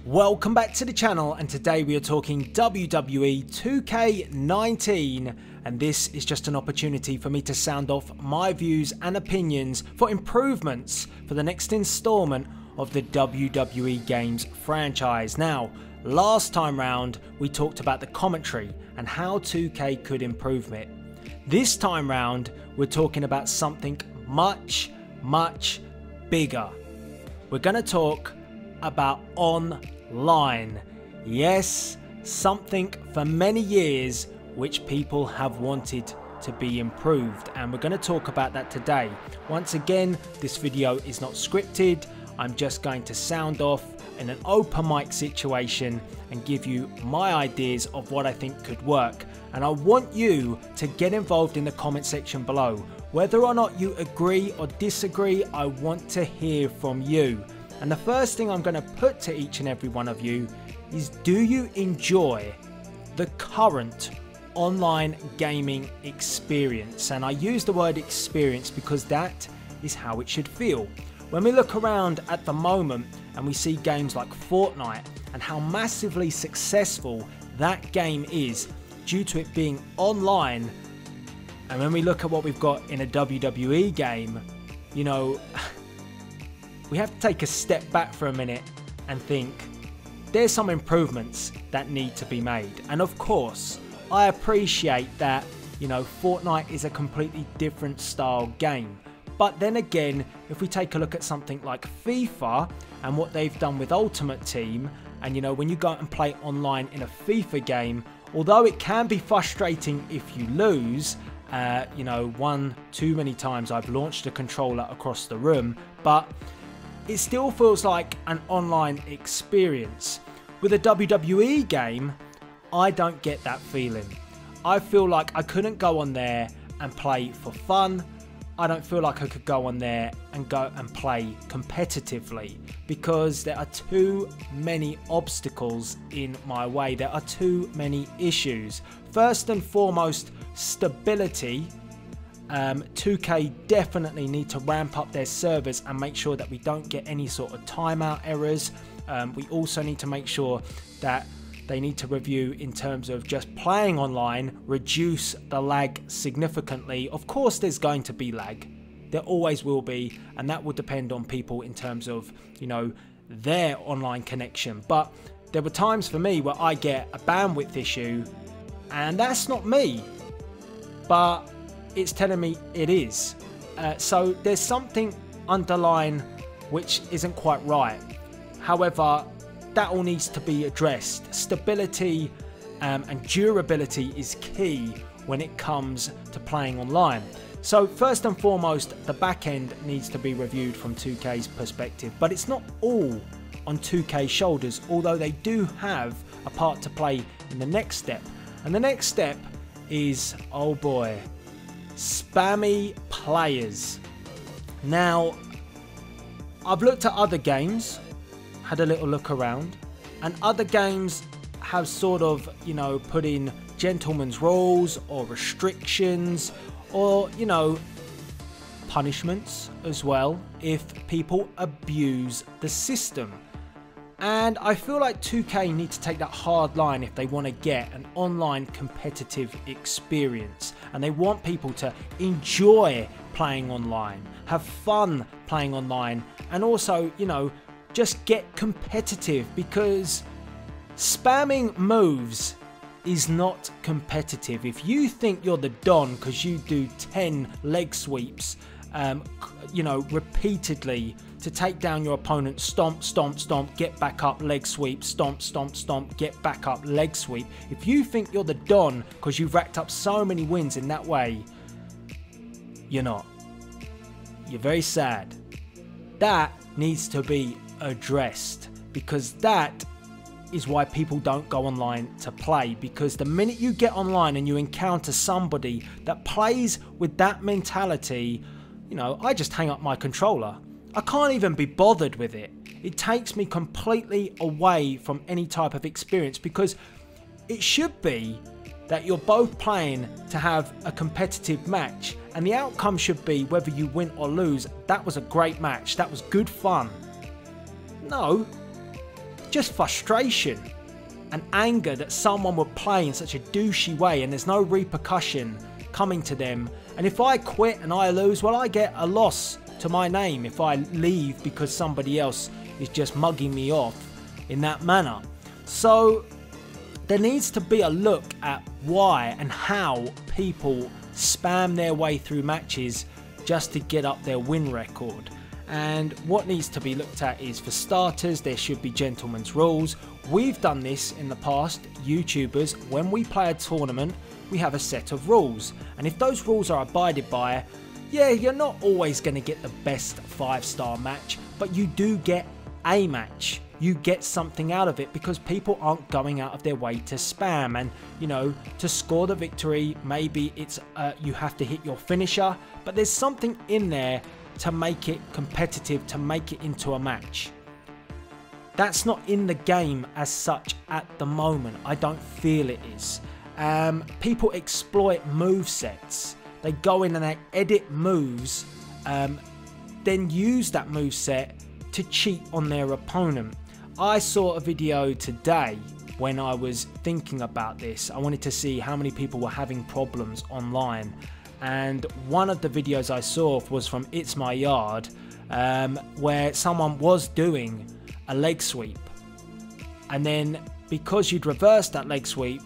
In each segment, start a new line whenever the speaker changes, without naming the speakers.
Welcome back to the channel, and today we are talking WWE 2K19, and this is just an opportunity for me to sound off my views and opinions for improvements for the next installment of the WWE games franchise. Now, last time round we talked about the commentary and how 2K could improve it. This time round we're talking about something much bigger. We're going to talk about online. Yes, something for many years which people have wanted to be improved, and we're going to talk about that today. Once again, this video is not scripted. I'm just going to sound off in an open mic situation and give you my ideas of what I think could work, and I want you to get involved in the comment section below. Whether or not you agree or disagree, I want to hear from you. And the first thing I'm going to put to each and every one of you is, do you enjoy the current online gaming experience? And I use the word experience because that is how it should feel. When we look around at the moment and we see games like Fortnite and how massively successful that game is due to it being online, and when we look at what we've got in a WWE game, you know, we have to take a step back for a minute and think there's some improvements that need to be made. And of course, I appreciate that, you know, Fortnite is a completely different style game. But then again, if we take a look at something like FIFA and what they've done with Ultimate Team, and you know, when you go out and play online in a FIFA game, although it can be frustrating if you lose, you know, one too many times I've launched a controller across the room, but it still feels like an online experience. With a WWE game, I don't get that feeling. I feel like I couldn't go on there and play for fun. I don't feel like I could go on there and play competitively because there are too many obstacles in my way. There are too many issues. First and foremost, stability. 2K definitely need to ramp up their servers and make sure that we don't get any sort of timeout errors. We also need to make sure that they need to review in terms of just playing online, reduce the lag significantly. Of course there's going to be lag, there always will be, and that will depend on people in terms of, you know, their online connection. But there were times for me where I get a bandwidth issue and that's not me, but it's telling me it is. So there's something underlying which isn't quite right. However, that all needs to be addressed. Stability and durability is key when it comes to playing online. So first and foremost, the back end needs to be reviewed from 2K's perspective, but it's not all on 2K's shoulders, although they do have a part to play in the next step. And the next step is, oh boy, spammy players. Now, I've looked at other games, had a little look around, and other games have sort of, you know, put in gentleman's rules or restrictions or, you know, punishments as well if people abuse the system. And I feel like 2K need to take that hard line if they want to get an online competitive experience. And they want people to enjoy playing online, have fun playing online, and also, you know, just get competitive, because spamming moves is not competitive. If you think you're the Don because you do 10 leg sweeps, you know, repeatedly to take down your opponent, stomp, stomp, stomp, get back up, leg sweep, stomp, stomp, stomp, get back up, leg sweep. If you think you're the Don because you've racked up so many wins in that way, you're not. You're very sad. That needs to be addressed, because that is why people don't go online to play. Because the minute you get online and you encounter somebody that plays with that mentality, you know, I just hang up my controller. I can't even be bothered with it. It takes me completely away from any type of experience, because it should be that you're both playing to have a competitive match, and the outcome should be, whether you win or lose, that was a great match, that was good fun. No, just frustration and anger that someone would play in such a douchey way and there's no repercussion coming to them. And if I quit and I lose, well, I get a loss to my name if I leave because somebody else is just mugging me off in that manner. So there needs to be a look at why and how people spam their way through matches just to get up their win record. And what needs to be looked at is, for starters, there should be gentlemen's rules. We've done this in the past, YouTubers. When we play a tournament, we have a set of rules, and if those rules are abided by, yeah, you're not always going to get the best 5-star match, but you do get a match. You get something out of it because people aren't going out of their way to spam. And, you know, to score the victory, maybe it's you have to hit your finisher, but there's something in there to make it competitive, to make it into a match. That's not in the game as such at the moment. I don't feel it is. People exploit move sets. They go in and they edit moves, then use that move set to cheat on their opponent. I saw a video today when I was thinking about this. I wanted to see how many people were having problems online, and one of the videos I saw was from It's My Yard, where someone was doing a leg sweep, and then because you'd reversed that leg sweep,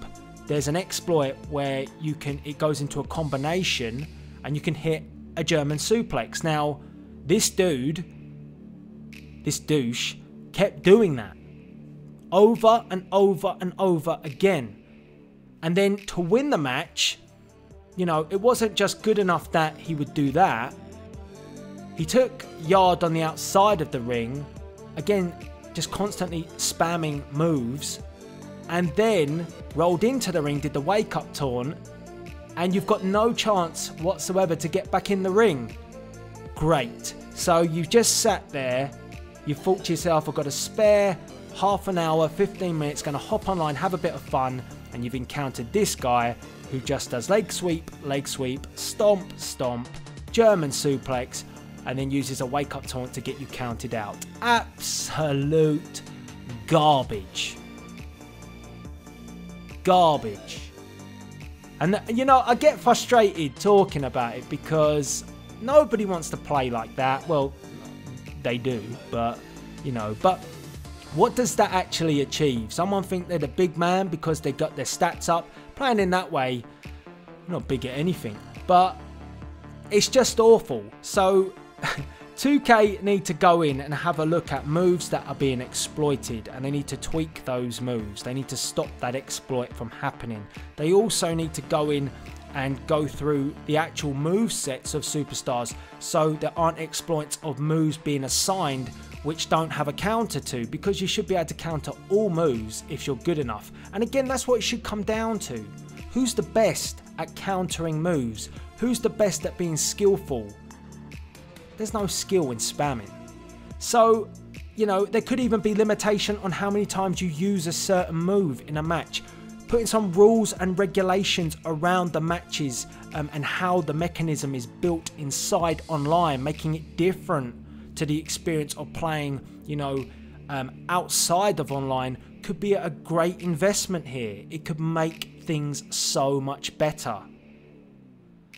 there's an exploit where it goes into a combination and you can hit a German suplex. Now, this douche, kept doing that over and over and over again. And then to win the match, you know, it wasn't just good enough that he would do that. He took Yard on the outside of the ring, again, just constantly spamming moves, and then rolled into the ring, did the wake up taunt, and you've got no chance whatsoever to get back in the ring. Great. So you've just sat there, you thought to yourself, I've got a spare half an hour, 15 minutes, going to hop online, have a bit of fun, and you've encountered this guy who just does leg sweep, stomp, stomp, German suplex, and then uses a wake up taunt to get you counted out. Absolute garbage. Garbage. And you know, I get frustrated talking about it because nobody wants to play like that. Well, they do, but you know, but what does that actually achieve? Someone think they're the big man because they got their stats up. Playing in that way, not big at anything, but it's just awful. So 2K need to go in and have a look at moves that are being exploited, and they need to tweak those moves. They need to stop that exploit from happening. They also need to go in and go through the actual move sets of superstars so there aren't exploits of moves being assigned which don't have a counter to, because you should be able to counter all moves if you're good enough. And again, that's what it should come down to. Who's the best at countering moves? Who's the best at being skillful? There's no skill in spamming. So, you know, there could even be limitation on how many times you use a certain move in a match. Putting some rules and regulations around the matches and how the mechanism is built inside online, making it different to the experience of playing, you know, outside of online, could be a great investment here. It could make things so much better.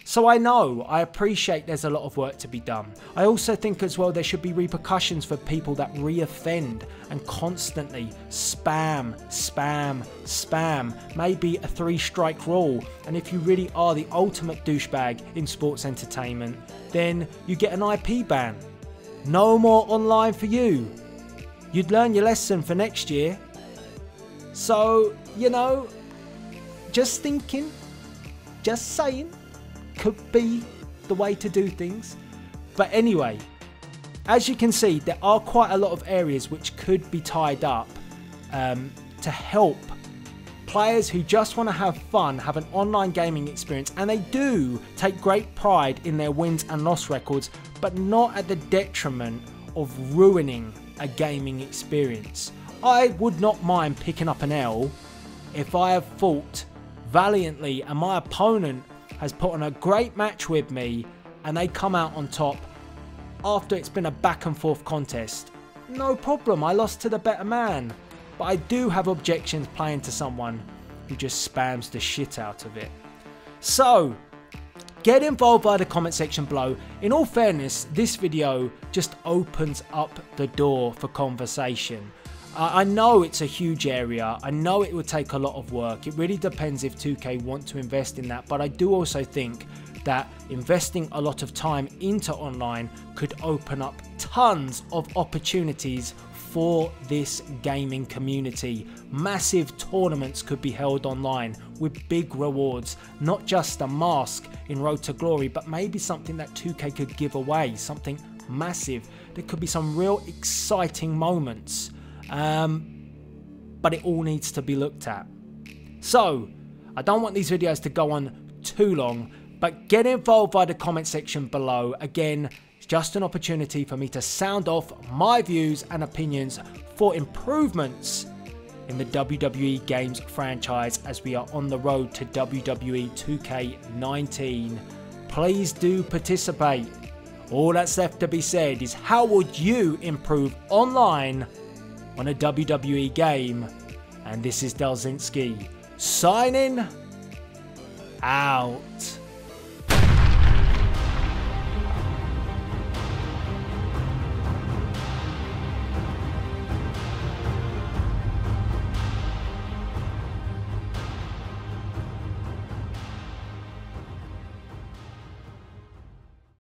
So I appreciate there's a lot of work to be done. I also think as well there should be repercussions for people that re-offend and constantly spam. Maybe a 3-strike rule, and if you really are the ultimate douchebag in sports entertainment, then you get an IP ban. No more online for you. You'd learn your lesson for next year. So, you know, just thinking, just saying, could be the way to do things. But anyway, as you can see, there are quite a lot of areas which could be tied up to help players who just want to have fun, have an online gaming experience, and they do take great pride in their wins and loss records, but not at the detriment of ruining a gaming experience. I would not mind picking up an L if I have fought valiantly and my opponent has put on a great match with me and they come out on top after it's been a back and forth contest. No problem, I lost to the better man. but I do have objections playing to someone who just spams the shit out of it. So, get involved via the comment section below. In all fairness, this video just opens up the door for conversation. I know it's a huge area. I know it would take a lot of work. It really depends if 2K want to invest in that. But I do also think that investing a lot of time into online could open up tons of opportunities for this gaming community. Massive tournaments could be held online with big rewards, not just a mask in Road to Glory, but maybe something that 2K could give away, something massive. There could be some real exciting moments, but it all needs to be looked at. So I don't want these videos to go on too long, but get involved via the comment section below. Again, it's just an opportunity for me to sound off my views and opinions for improvements in the WWE games franchise as we are on the road to WWE 2K19. Please do participate. All that's left to be said is, how would you improve online on a WWE game? And this is Delzinski signing out.